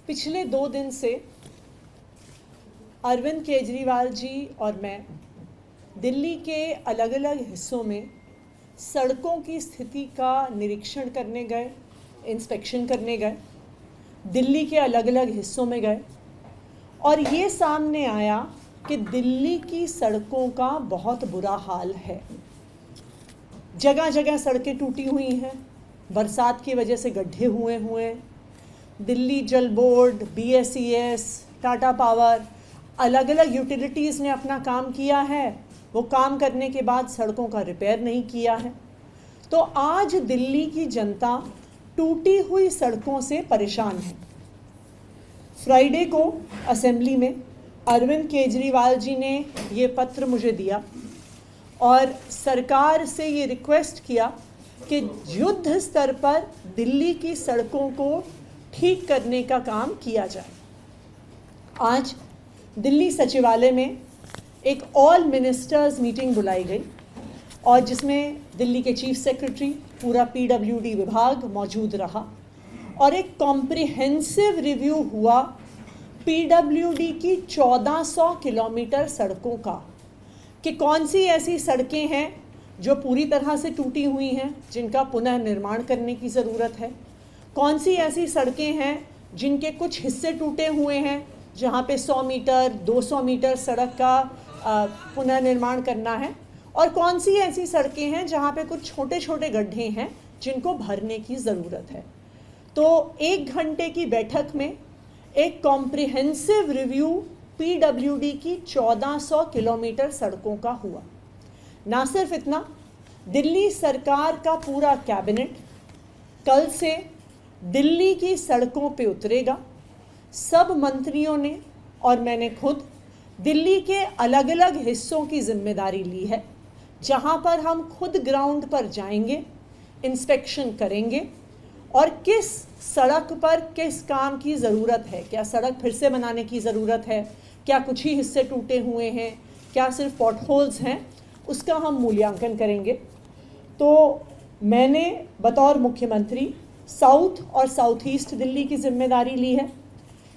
पिछले 2 दिन से अरविंद केजरीवाल जी और मैं दिल्ली के अलग अलग हिस्सों में सड़कों की स्थिति का निरीक्षण करने गए, इंस्पेक्शन करने गए, दिल्ली के अलग अलग हिस्सों में गए और ये सामने आया कि दिल्ली की सड़कों का बहुत बुरा हाल है। जगह जगह सड़कें टूटी हुई हैं, बरसात की वजह से गड्ढे हुए। दिल्ली जल बोर्ड, BSES, टाटा पावर, अलग अलग यूटिलिटीज़ ने अपना काम किया है। वो काम करने के बाद सड़कों का रिपेयर नहीं किया है। तो आज दिल्ली की जनता टूटी हुई सड़कों से परेशान है। फ्राइडे को असेंबली में अरविंद केजरीवाल जी ने ये पत्र मुझे दिया और सरकार से ये रिक्वेस्ट किया कि युद्ध स्तर पर दिल्ली की सड़कों को ठीक करने का काम किया जाए। आज दिल्ली सचिवालय में एक ऑल मिनिस्टर्स मीटिंग बुलाई गई और जिसमें दिल्ली के चीफ सेक्रेटरी, पूरा PWD विभाग मौजूद रहा और एक कॉम्प्रिहेंसिव रिव्यू हुआ PWD की 1400 किलोमीटर सड़कों का कि कौन सी ऐसी सड़कें हैं जो पूरी तरह से टूटी हुई हैं, जिनका पुनः निर्माण करने की ज़रूरत है, कौन सी ऐसी सड़कें हैं जिनके कुछ हिस्से टूटे हुए हैं, जहाँ पे 100 मीटर 200 मीटर सड़क का पुनः निर्माण करना है, और कौन सी ऐसी सड़कें हैं जहाँ पे कुछ छोटे छोटे गड्ढे हैं जिनको भरने की ज़रूरत है। तो 1 घंटे की बैठक में एक कॉम्प्रिहेंसिव रिव्यू PWD की 1400 किलोमीटर सड़कों का हुआ। ना सिर्फ इतना, दिल्ली सरकार का पूरा कैबिनेट कल से दिल्ली की सड़कों पे उतरेगा। सब मंत्रियों ने और मैंने खुद दिल्ली के अलग अलग हिस्सों की जिम्मेदारी ली है, जहां पर हम खुद ग्राउंड पर जाएंगे, इंस्पेक्शन करेंगे और किस सड़क पर किस काम की ज़रूरत है, क्या सड़क फिर से बनाने की ज़रूरत है, क्या कुछ ही हिस्से टूटे हुए हैं, क्या सिर्फ पॉटहोल्स हैं, उसका हम मूल्यांकन करेंगे। तो मैंने बतौर मुख्यमंत्री साउथ और साउथ ईस्ट दिल्ली की जिम्मेदारी ली है,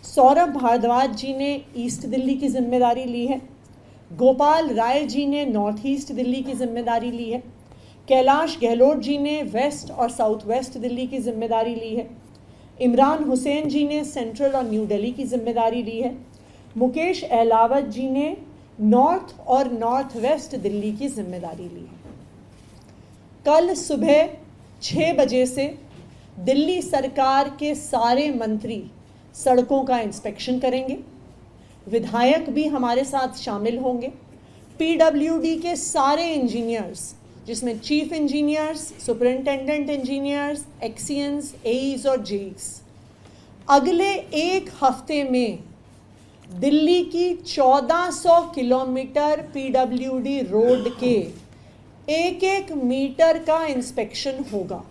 सौरभ भारद्वाज जी ने ईस्ट दिल्ली की जिम्मेदारी ली है, गोपाल राय जी ने नॉर्थ ईस्ट दिल्ली की जिम्मेदारी ली है, कैलाश गहलोत जी ने वेस्ट और साउथ वेस्ट दिल्ली की जिम्मेदारी ली है, इमरान हुसैन जी ने सेंट्रल और न्यू दिल्ली की जिम्मेदारी ली है, मुकेश अहलावत जी ने नॉर्थ और नॉर्थ वेस्ट दिल्ली की जिम्मेदारी ली है। कल सुबह 6 बजे से दिल्ली सरकार के सारे मंत्री सड़कों का इंस्पेक्शन करेंगे, विधायक भी हमारे साथ शामिल होंगे, PWD के सारे इंजीनियर्स, जिसमें chief engineers, superintendent engineers, XENs, AEs और JEs, अगले 1 हफ्ते में दिल्ली की 1400 किलोमीटर PWD रोड के 1-1 मीटर का इंस्पेक्शन होगा।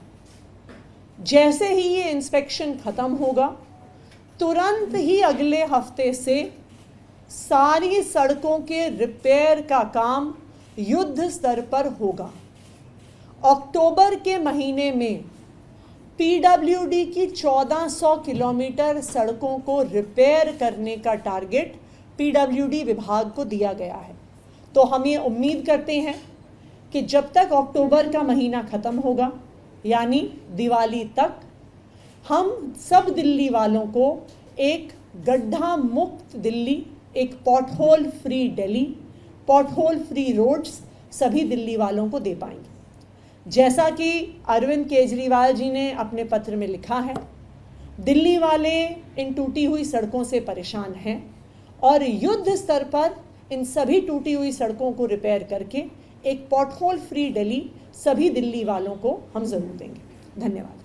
जैसे ही ये इंस्पेक्शन ख़त्म होगा, तुरंत ही अगले हफ्ते से सारी सड़कों के रिपेयर का काम युद्ध स्तर पर होगा। अक्टूबर के महीने में PWD की 1400 किलोमीटर सड़कों को रिपेयर करने का टारगेट PWD विभाग को दिया गया है। तो हम ये उम्मीद करते हैं कि जब तक अक्टूबर का महीना ख़त्म होगा, यानी दिवाली तक, हम सब दिल्ली वालों को एक गड्ढा मुक्त दिल्ली, एक pothole free Delhi, pothole free roads सभी दिल्ली वालों को दे पाएंगे। जैसा कि अरविंद केजरीवाल जी ने अपने पत्र में लिखा है, दिल्ली वाले इन टूटी हुई सड़कों से परेशान हैं और युद्ध स्तर पर इन सभी टूटी हुई सड़कों को रिपेयर करके एक पॉटहोल फ्री दिल्ली सभी दिल्ली वालों को हम ज़रूर देंगे। धन्यवाद।